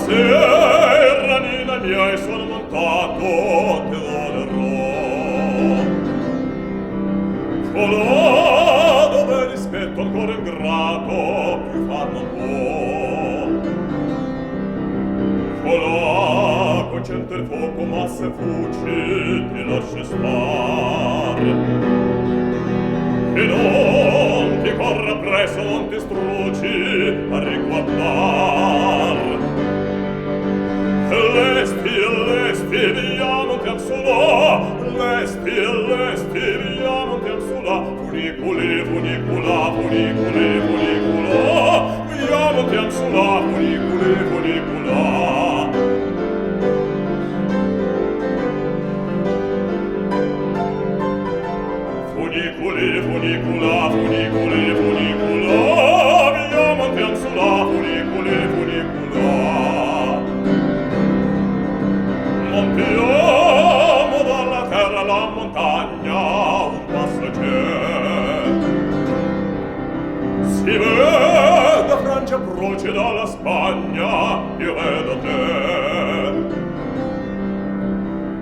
sera, Nina mia, e sono montato, te volerò. Colà dove rispetto ancora ingrato, più far non può. Colà, concento il fuoco, ma se fuci, ti lasci star. E non ti corra presso, non ti struci a riguardar. Lesti, via, non ti ansulà. Lesti, via, non ti ansulà. Funiculi, funicula, funiculi, funicula. Via, non ti ansulà, funiculi, funicula. Funiculi, funicula, funiculi, funicula. Via, non ti ansulà, funiculi, funicula. Montiamo dalla terra alla montagna, un passo c'è. Si vede Francia proce dalla Spagna, io vedo te.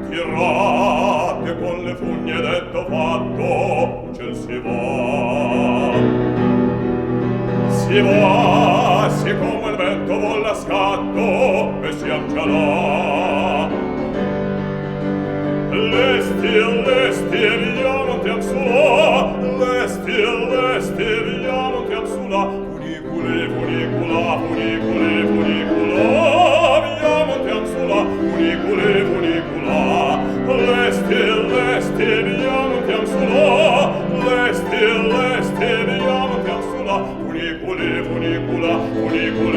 Tirate con le fugne, detto fatto, ce si va. Si va, si come il vento vola a scatto, e siam già là. Lesti, via, non ti ansulà. Lesti, via, non ti ansulà. Funiculi, funicula, funiculi, funicula. Via, non ti ansulà. Funiculi, funicula. Lesti, via, non ti ansulà. Lesti, via, non ti ansulà. Funiculi, funicula, funiculi.